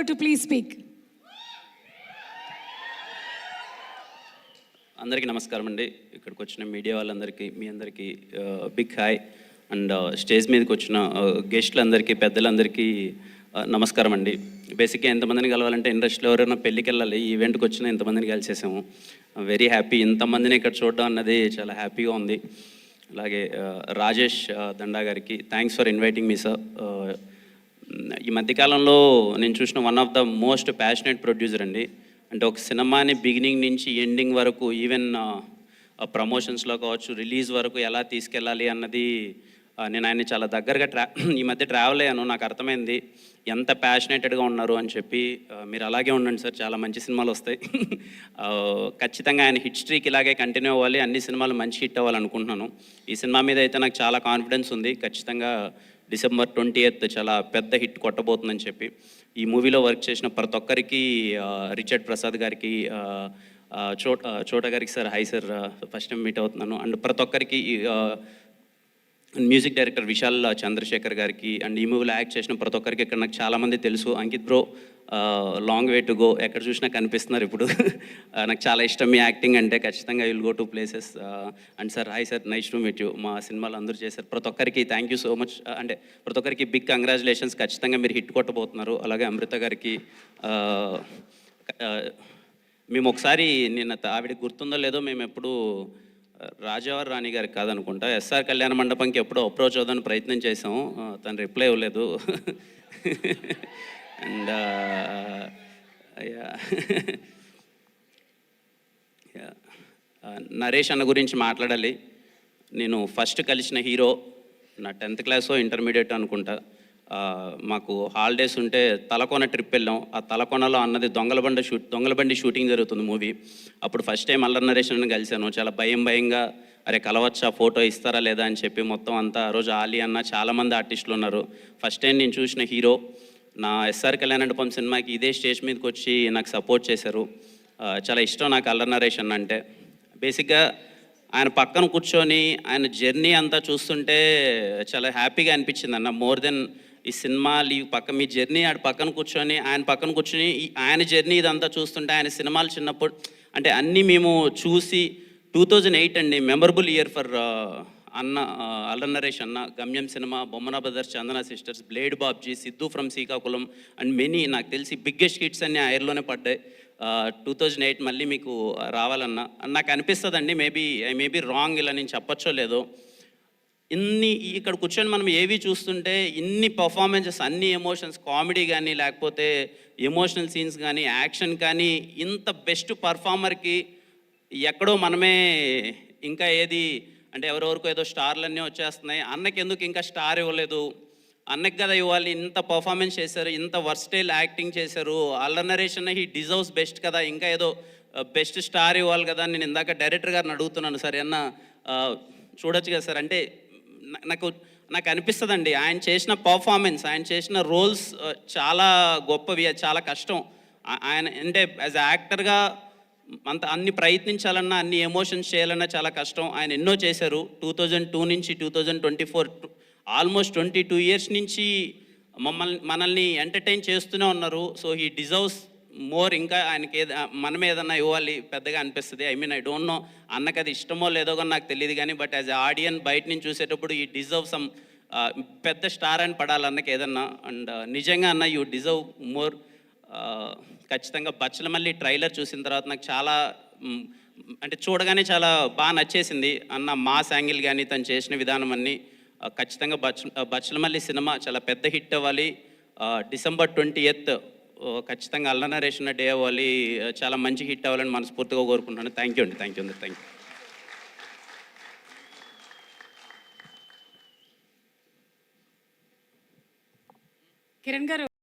to please speak. అందరికీ నమస్కారం అండి. ఇక్కడికి వచ్చిన మీడియా వాళ్ళందరికీ, మీ అందరికీ బిగ్ హాయ్. అండ్ స్టేజ్ మీదకి వచ్చిన గెస్టులందరికీ, పెద్దలందరికీ నమస్కారం అండి. బేసిక్గా ఎంతమందిని కలవాలంటే ఇండస్ట్రీలో ఎవరైనా పెళ్ళికి వెళ్ళాలి, ఈ ఈవెంట్కి వచ్చిన ఎంతమందిని కలిసేసాము. Very happy. ఇంతమందిని ఇక్కడ చూడడం అన్నది చాలా హ్యాపీగా ఉంది. అలాగే రాజేష్ దండా గారికి thanks for inviting me sir. ఈ మధ్యకాలంలో నేను చూసిన one of the most passionate producer అండి. అంటే ఒక సినిమాని బిగినింగ్ నుంచి ఎండింగ్ వరకు, ఈవెన్ ప్రమోషన్స్లో కావచ్చు, రిలీజ్ వరకు ఎలా తీసుకెళ్ళాలి అన్నది నేను ఆయన్ని చాలా దగ్గరగా ఈ మధ్య ట్రావెల్ అయ్యాను. నాకు అర్థమైంది ఎంత ప్యాషనేటెడ్గా ఉన్నారు అని చెప్పి. మీరు అలాగే ఉండండి సార్, చాలా మంచి సినిమాలు వస్తాయి. ఖచ్చితంగా ఆయన హిట్ స్ట్రీక్ ఇలాగే కంటిన్యూ అవ్వాలి, అన్ని సినిమాలు మంచి హిట్ అవ్వాలనుకుంటున్నాను. ఈ సినిమా మీద అయితే నాకు చాలా కాన్ఫిడెన్స్ ఉంది. ఖచ్చితంగా December 20th చాలా పెద్ద హిట్ కొట్టబోతుందని చెప్పి. ఈ మూవీలో వర్క్ చేసిన ప్రతి ఒక్కరికి, రిచర్డ్ ప్రసాద్ గారికి, చోట గారికి sir hi sir, first time meet అవుతున్నాను. అండ్ ప్రతి ఒక్కరికి, మ్యూజిక్ డైరెక్టర్ విశాల్ చంద్రశేఖర్ గారికి, అండ్ ఈ మూవీలో యాక్ట్ చేసిన ప్రతి ఒక్కరికి ఇక్కడ నాకు చాలామంది తెలుసు. Ankit bro, long way to go, ఎక్కడ చూసినా కనిపిస్తున్నారు ఇప్పుడు. నాకు చాలా ఇష్టం మీ యాక్టింగ్ అంటే. ఖచ్చితంగా will go to places. And sir hi sir, nice to meet you. మా సినిమాలు అందరూ చేశారు. ప్రతి ఒక్కరికి థ్యాంక్ యూ సో మచ్. అంటే ప్రతి ఒక్కరికి బిగ్ కంగ్రాచులేషన్స్. ఖచ్చితంగా మీరు హిట్ కొట్టబోతున్నారు. అలాగే అమృత గారికి, మేము ఒకసారి నిన్న, ఆవిడకి గుర్తుందో లేదో, మేము ఎప్పుడు రాజావారి రాణి గారికి కాదనుకుంటా, ఎస్ఆర్ కళ్యాణ మండపంకి ఎప్పుడో అప్రోచ్ అవుదాని ప్రయత్నం చేసాము. తను రిప్లై ఇవ్వలేదు. అండ్ నరేష్ అన్న గురించి మాట్లాడాలి. నేను ఫస్ట్ కలిసిన హీరో నా 10th క్లాసో ఇంటర్మీడియట్ అనుకుంటా. మాకు హాలిడేస్ ఉంటే తలకోన ట్రిప్ వెళ్ళాం. ఆ తలకోనలో అన్నది దొంగలబండి షూటింగ్ జరుగుతుంది మూవీ. అప్పుడు ఫస్ట్ టైం అల్లరి నరేష్ అన్న కలిశాను. చాలా భయంగా, అరే కలవచ్చా, ఫోటో ఇస్తారా లేదా అని చెప్పి మొత్తం అంతా. ఆ రోజు ఆలీ అన్న, చాలామంది ఆర్టిస్టులు ఉన్నారు. ఫస్ట్ టైం నేను చూసిన హీరో. నా ఎస్ఆర్ కళ్యాణ మండపం సినిమాకి ఇదే స్టేజ్ మీదకి వచ్చి నాకు సపోర్ట్ చేశారు. చాలా ఇష్టం నాకు అల్లరి నరేష్ అన్న అంటే. బేసిక్గా ఆయన పక్కన కూర్చొని ఆయన జర్నీ అంతా చూస్తుంటే చాలా హ్యాపీగా అనిపించింది అన్న. మోర్ దెన్ ఈ సినిమా మీ జర్నీ ఆడ పక్కన కూర్చొని, ఆయన పక్కన కూర్చొని ఆయన జర్నీ ఇదంతా చూస్తుంటే, ఆయన సినిమాలు చిన్నప్పుడు అంటే అన్నీ మేము చూసి 2008 అండి, మెమరబుల్ ఇయర్ ఫర్ అన్న, అల్లరి నరేష్ అన్న. గమ్యం cinema, Bommana brothers, Chandana sisters, blade Babji, Siddhu from Srikakulam and many, నాకు తెలిసి బిగ్గెస్ట్ హిట్స్ అన్నీ ఆ ఇయర్లోనే పడ్డాయి. 2008 మళ్ళీ మీకు రావాలన్నా నాకు అనిపిస్తుందండి. ఐ మేబీ రాంగ్, ఇలా నేను చెప్పచ్చో లేదో. ఇక్కడ కూర్చొని మనం ఏవి చూస్తుంటే ఇన్ని పర్ఫార్మెన్సెస్, అన్ని ఎమోషన్స్, కామెడీ కానీ, లేకపోతే ఎమోషనల్ సీన్స్ కానీ, యాక్షన్ కానీ, ఇంత బెస్ట్ పర్ఫార్మర్కి ఎక్కడో మనమే ఇంకా ఏది అంటే ఎవరెవరికో ఏదో స్టార్లన్నీ వచ్చేస్తున్నాయి, అన్నకి ఎందుకు ఇంకా స్టార్ ఇవ్వలేదు, అన్నకి కదా ఇవ్వాలి, ఇంత పర్ఫార్మెన్స్ చేశారు, ఇంత వర్స్టైల్ యాక్టింగ్ చేశారు, అల్లరి నరేష్ అన్న హీ డిజర్వ్స్ బెస్ట్ కదా, ఇంకా ఏదో బెస్ట్ స్టార్ ఇవ్వాలి కదా. నేను ఇందాక డైరెక్టర్ గారిని అడుగుతున్నాను, సరే అన్న చూడొచ్చు కదా సార్ అంటే. నాకు అనిపిస్తుందండి ఆయన చేసిన పర్ఫార్మెన్స్, ఆయన చేసిన రోల్స్ చాలా గొప్పవి, చాలా కష్టం. ఆయన అంటే యాజ్ యాక్టర్గా అన్ని ప్రయత్నించాలన్నా, అన్ని ఎమోషన్స్ చేయాలన్నా చాలా కష్టం. ఆయన ఎన్నో చేశారు. 2002 నుంచి 2024, ఆల్మోస్ట్ 22 ఇయర్స్ నుంచి మనల్ని ఎంటర్టైన్ చేస్తూనే ఉన్నారు. So he deserves more. ఇంకా ఆయనకి మనం ఏదన్నా ఇవ్వాలి పెద్దగా అనిపిస్తుంది. ఐ డోంట్ నో అన్నకి అది ఇష్టమో లేదో కానీ నాకు తెలియదు కానీ, బట్ యాజ్ ఎ ఆడియన్ బయట నుంచి చూసేటప్పుడు ఈ డిజర్వ్ సమ్ పెద్ద స్టార్ అని పడాలి అన్నకి ఏదన్నా. అండ్ నిజంగా అన్న యూ డిజర్వ్ మోర్. ఖచ్చితంగా బచ్చలమల్లి ట్రైలర్ చూసిన తర్వాత నాకు చాలా అంటే చూడగానే చాలా బాగా నచ్చేసింది అన్న. మాస్ యాంగిల్ కానీ, తను చేసిన విధానం అన్నీ. ఖచ్చితంగా బచ్చలమల్లి సినిమా చాలా పెద్ద హిట్ అవ్వాలి. December 20th ఖచ్చితంగా అల్లరి నరేష్ డే అవ్వాలి, చాలా మంచి హిట్ అవ్వాలని మనస్ఫూర్తిగా కోరుకుంటున్నాను. థ్యాంక్ యూ అండి, థ్యాంక్ యూ. కిరణ్ గారు.